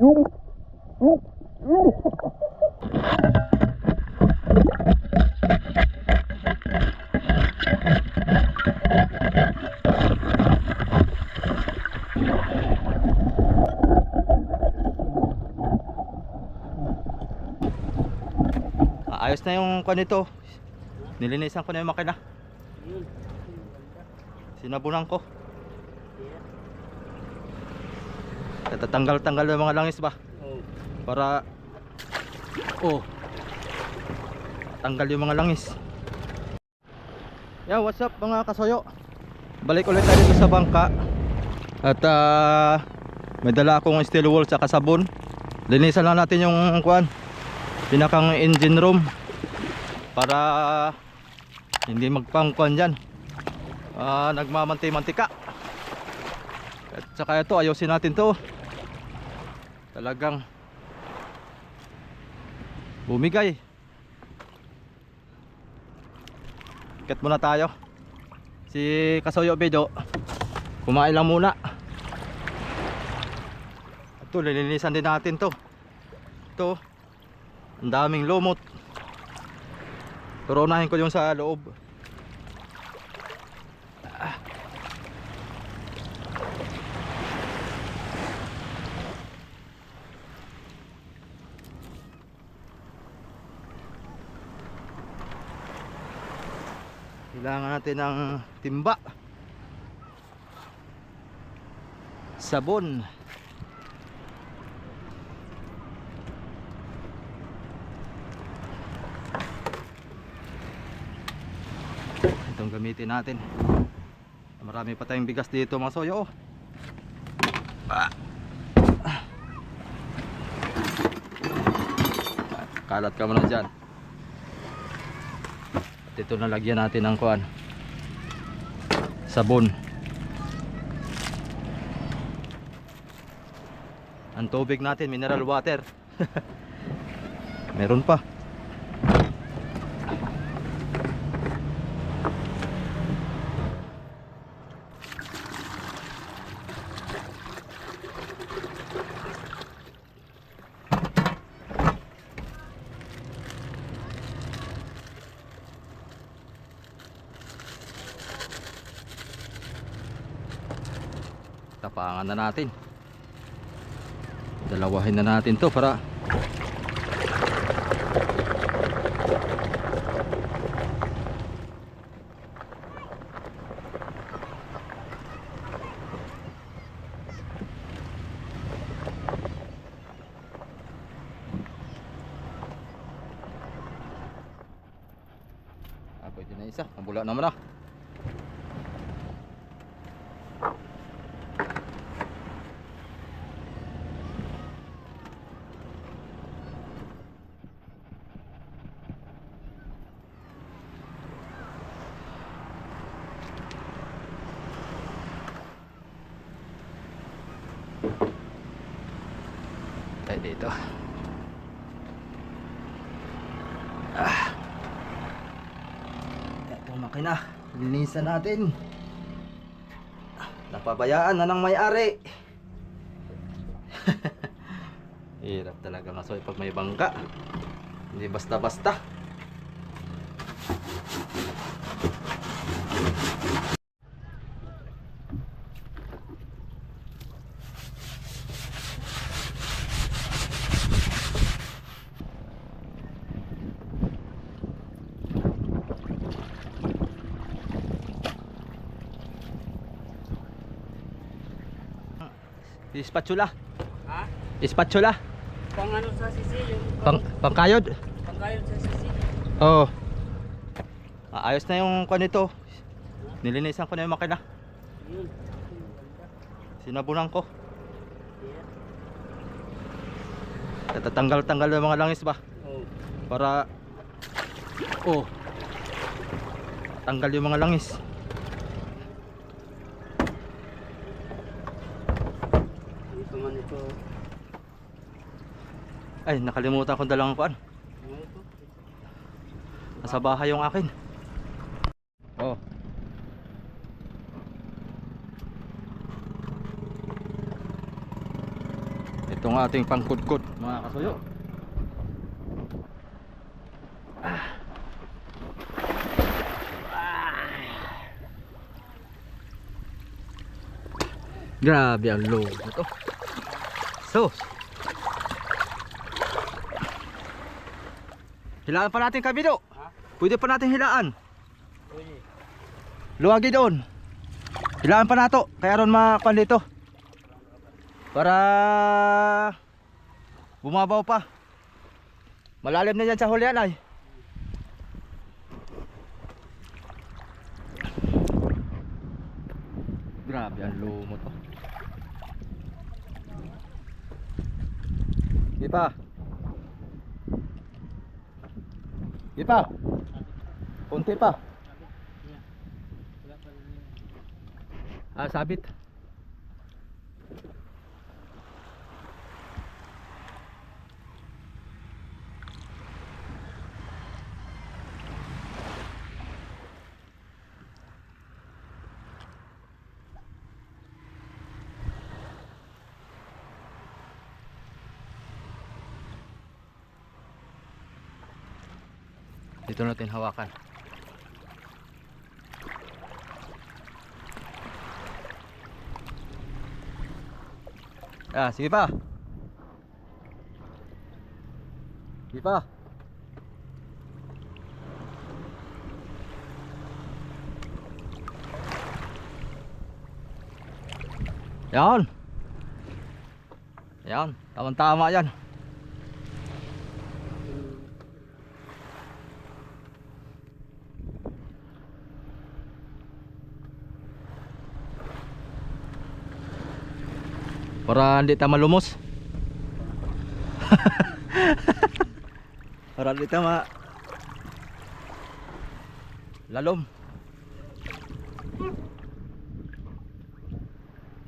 Ayos na yung kanito. Nilinisan ko na yung makina. Sinabunan ko. Tatanggal-tanggal yung mga langis ba? Para tanggal yung mga langis. Yeah, what's up mga kasoyo? Balik ulit tayo dito sa bangka. At may dala akong steel wool sa sabon. Linisan lang natin yung pinakang engine room para hindi magpangkuan dyan, nagmamanti-mantika. At saka ito, ayusin natin to. Talagang bumigay. Kat muna tayo. Si Kasoyo Bedo kumain lang muna. Ito, lilinisan din natin to. Ito, ang daming lumot. Pero unahin ko yung sa loob. Kailangan natin ng timba, sabon. Itong gamitin natin. Marami pa tayong bigas dito mga soyo. Kalat ka muna dyan. At ito nalagyan natin ng sabon. Ang tubig natin mineral water. Meron pa. Tapangan na natin. Dalawahin na natin to para pwede na isa. Mabula naman na. Tayo dito. Itong makina, linisan natin. Napabayaan na ng may-ari. Hirap talaga masoy pag may bangka. Hindi basta-basta. Spatula. Ha? Spatula. Pang ano sa sisi yung Pangkayod. pangkayod sa sisi. Oo. Ayos na yung nito. Nilinisan ko na yung makina. Yun. Sinabunan ko. Tatanggal-tanggal yung mga langis ba? Para tanggal yung mga langis. Ito man ito. Ay, nakalimutan ko dalang kuan. Nasa bahay yung akin. Itong ating pangkudkod mga kasuyo. Grabe ang low na to. So, hilaan pa natin kabido. Ha? Pwede pa natin hilaan. Pwede. Luwagi doon. Hilaan pa nato. Kaya ron makakuan dito. Para bumabaw pa. Malalim na yan sa hulian ay. Grabe ang lumo to. Di pa. Di pa. Kunti pa. Ah, sabit. Dito natin hawakan. Ah, sige pa. Sige pa. Yan. Yan, tama-tama yan. Para hindi tayo malumos. Para hindi tayo lalom.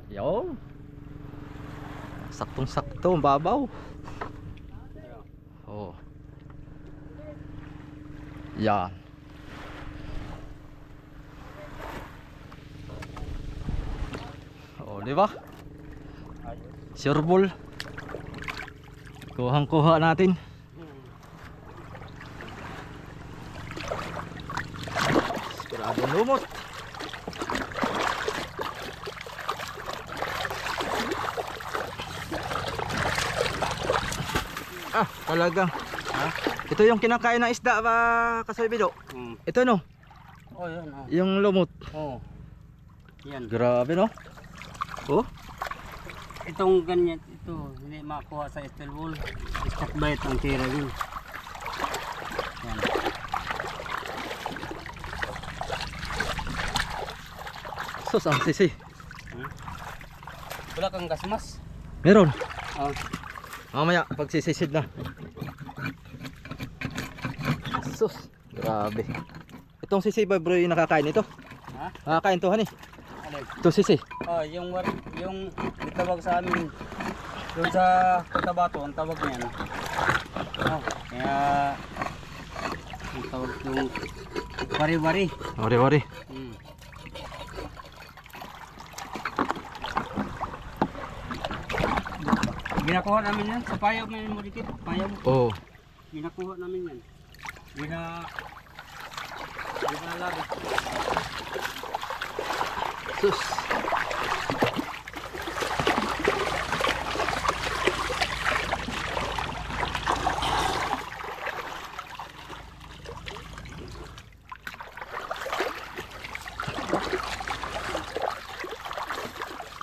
Yo. Saktong-sakto, babaw. Oh. Yan. Oh, di ba? Sureball. Kuhang-kuha natin. Siguradong lumot. Ah, talagang. Ha? Ito yung kinakain ng isda ba, Kasoy Bido? Ito no, Oh, yun. Oh. yung lumot. Oh. Yan. Grabe no. Oh, Itong ganyan, ito, hindi makuha sa steel wool. Stock bite ang tira yun. Yan. sus ang sisi. Wala kang gasmas. Meron. Oh. Mamaya pag sisisid na. Sus, grabe. Itong sisi ba bro yung nakakain ito? Ha? Nakakain to hani. Alay. Ito sisi. Oh, yung tawag sa amin doon sa Cotabato, ang tawag niyan. Oh, kaya ang tawag yung bari-bari. Ori-ori. Ginakuha namin yan sa payaw mo dikit, payaw. Oh. Ginakuha namin yan. Ginalari. Sus.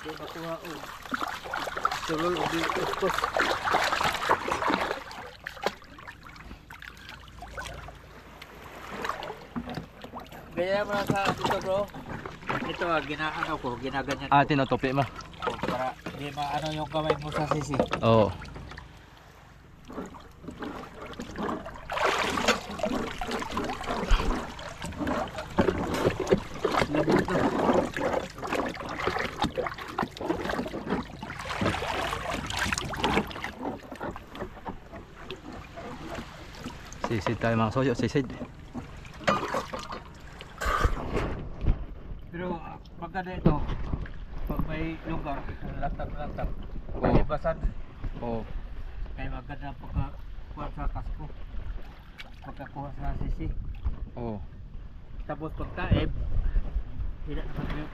Ginakuha o. Sulol o dito. Gaya mo sa ito bro. Ito ginaano ko, ginaganyan ko. Ah, tinutupi mo. Para di maano yung kamay mo sa sisi. Oo. Labot to. Sisid tayo mga soyo, sisid. Pero pagka dito, pag may lugar, latak-latak, Oo. palibasan, Oo. Kaya maganda pagkakuha sa kasko. Pagkakuha sa sisi. Oo. Tapos pagtaib, tidak nakagayot.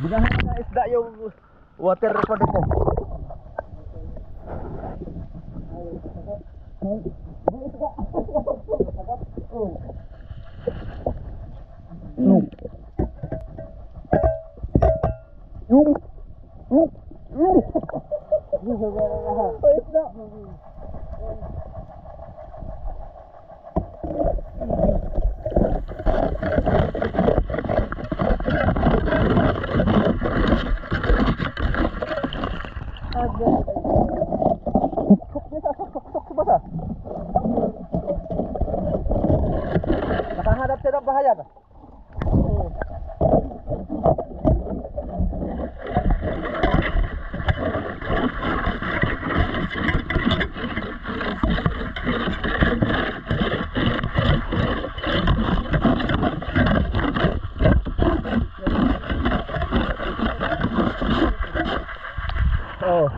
Binahan na isda yung water record mo. Nakahanap siya ng bahayan. Oh.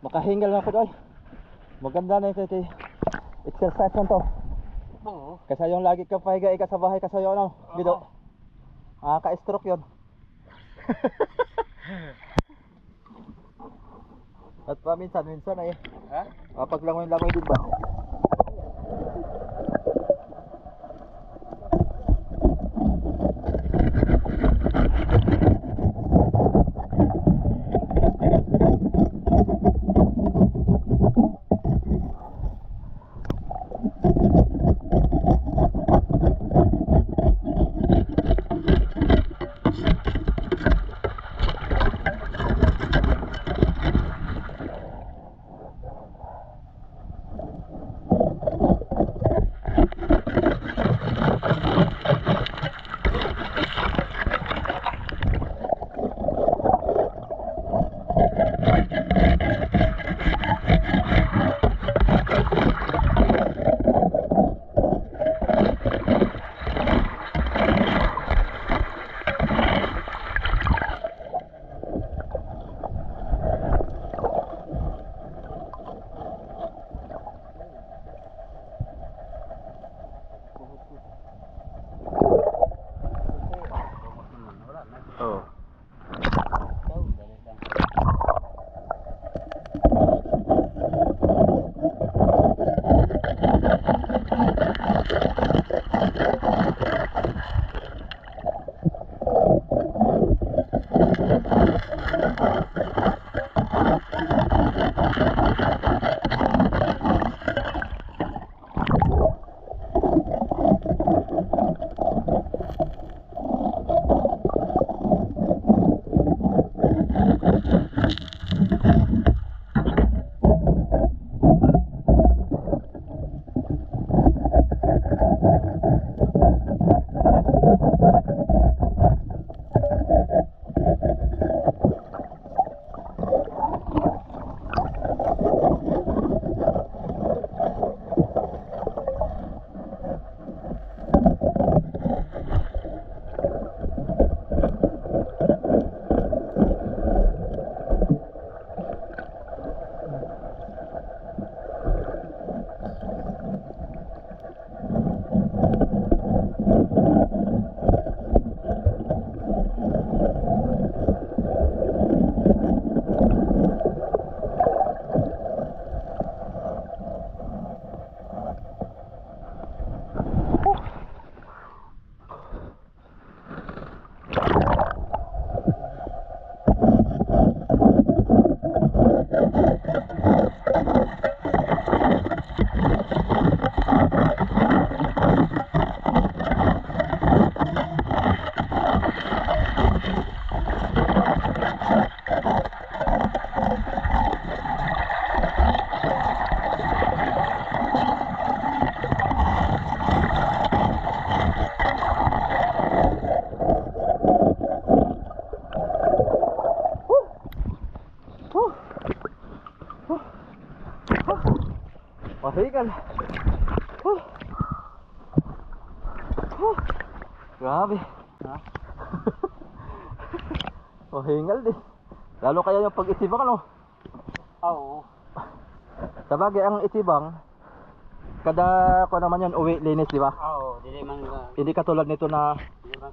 Makahingal na po doy. Maganda na yung exercise na to. Oo. Kasi yung lagi ka pahiga ka sa bahay kasi yung ano, bido. Ka-stroke yun. At minsan ay paglangoy-langoy din ba? Oh, hingal din. Lalo kaya yung pag-itibang ano. Oo. Sabagay ang itibang, kada ko naman yun uwi linis, di ba? Oo, dili man Hindi katulad nito na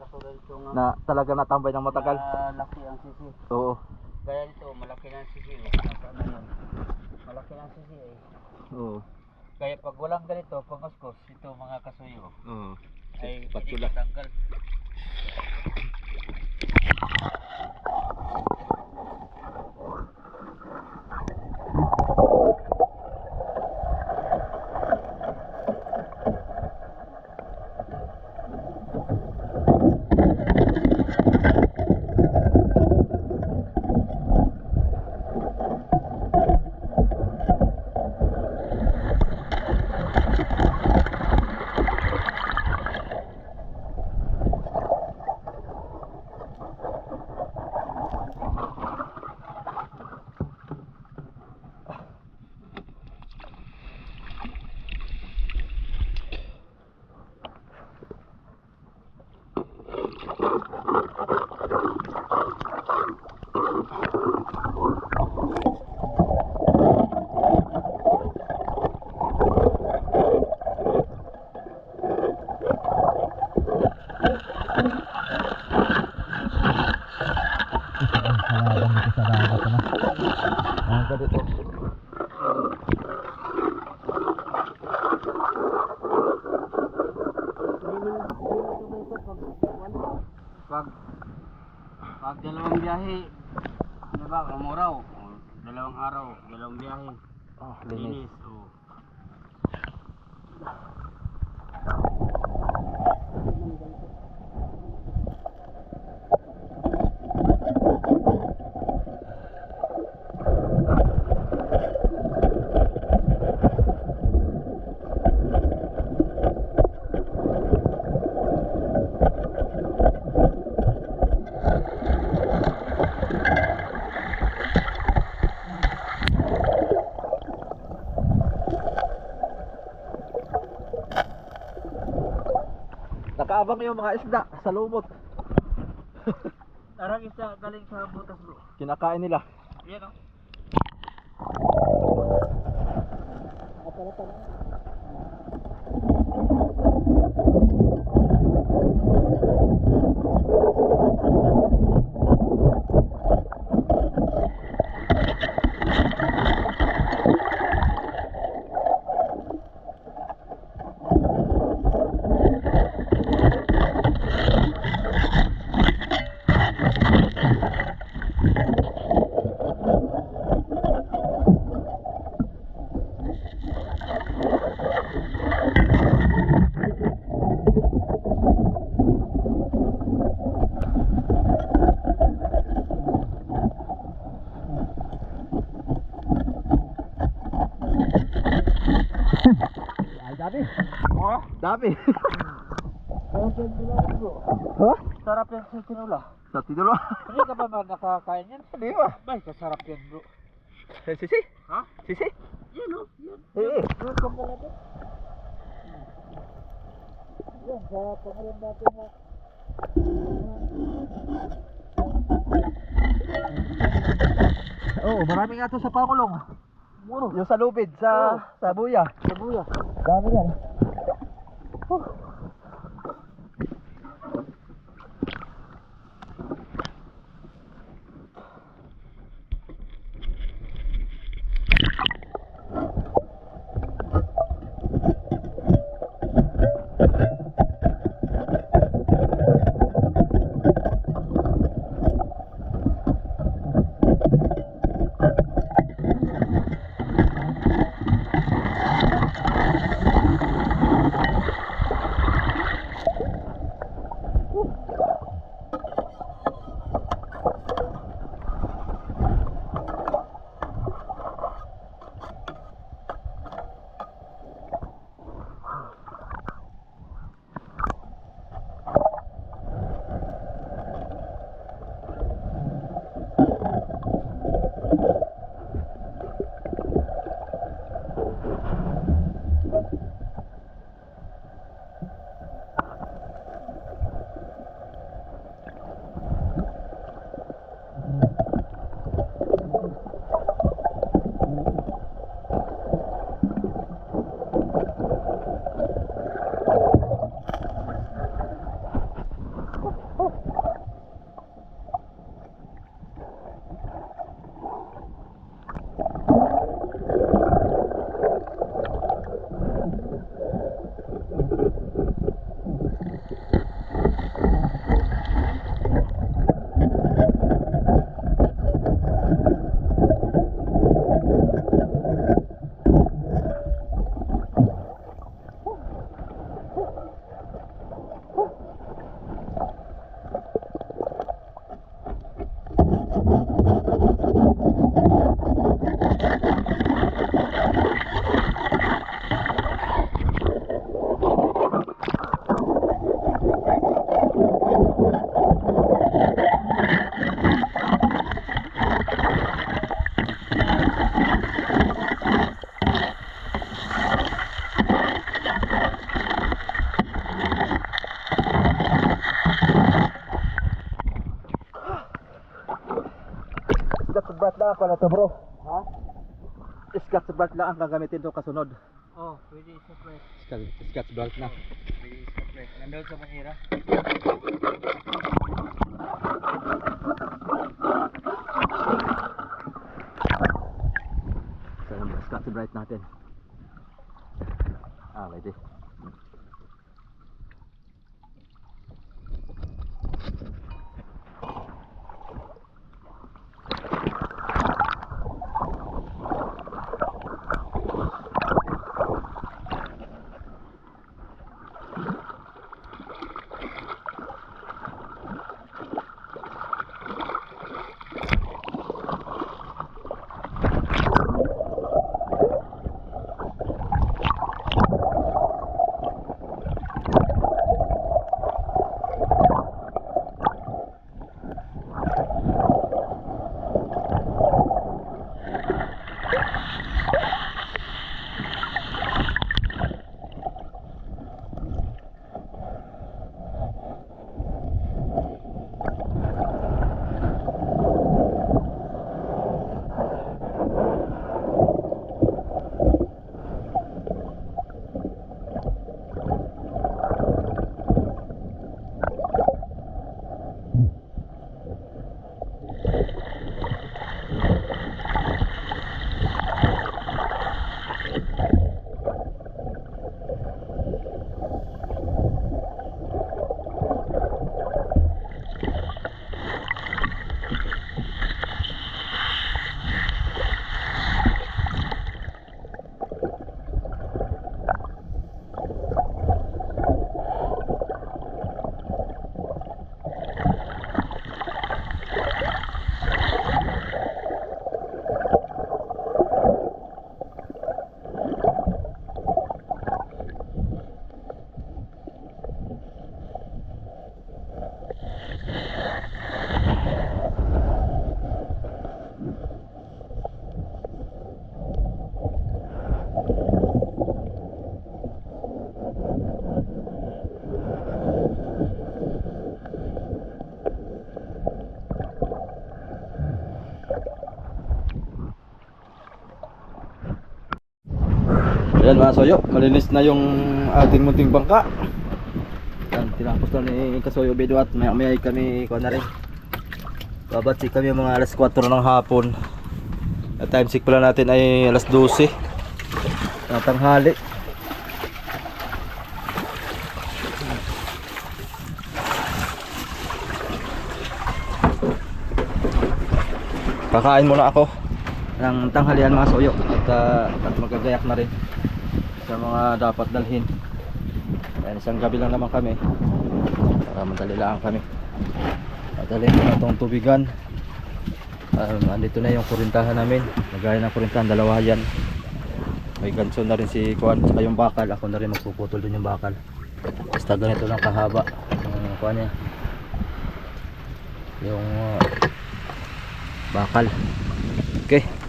kasulad ito nga. na talaga natambay ng matagal. Laki ang sisi. Oo. Gaya nito, malaki na ang sisi. Nasa ano yun? Malaki na ang sisi eh. Oo. Kaya pag walang ganito, panguskos, ito mga kasuyo, Oo. ay Patula. hindi matanggal. Halagang dito sa dagat na. Ang ganito. Pag dalawang biyahe, ano ba, umuraw, dalawang araw, dalawang biyahe, Oh, linis. linis, oh. Nakaabang yung mga isda sa lumot. Arang isa galing sa butas bro. Kinakain nila. Yan oh. Ay, dami. Oh, Dami. bro. Ha? Sarap yan sa tinula. Sa tinulo. Hindi ka ba nakakain yan? Hindi ba? Bay, kasarap yan bro. Sisi? Ha? Sisi? Yan oh, yan. Eh. Yan kung talaga. Yan, sa pangalan natin na. Oo, marami nga to sa pakulong. Muro. Yung sa lubid, sa buya. Sabuya. Dami yan. Scotch Brite lang ako na to bro. Ha? Scotch Brite lang ang gagamitin to kasunod. Oh, pwede isa pre. Scotch Brite na. Pwede isa pre. Nandun sa mahira. So yung Scotch Brite natin. Pwede. Ayan mga soyo, malinis na yung ating munting bangka. Yan, tinapos na ni Kasoyo Bedo at maya maya kami kuha na rin. Babatsi kami mga alas 4 ng hapon. At time check pala natin ay alas 12 ng tanghali. Kakain muna ako ng tanghalian mga soyo at magagayak na rin sa mga dapat dalhin. Ayan, isang gabi lang naman kami para madali lang kami. Madali na itong tubigan. Andito na yung kurintahan namin. Lagay ng kurintahan, dalawa yan. May ganso na rin si Kuan saka yung bakal. Ako na rin magpuputol dun yung bakal. Basta ganito lang kahaba yung Kuan niya, yung bakal. Okay.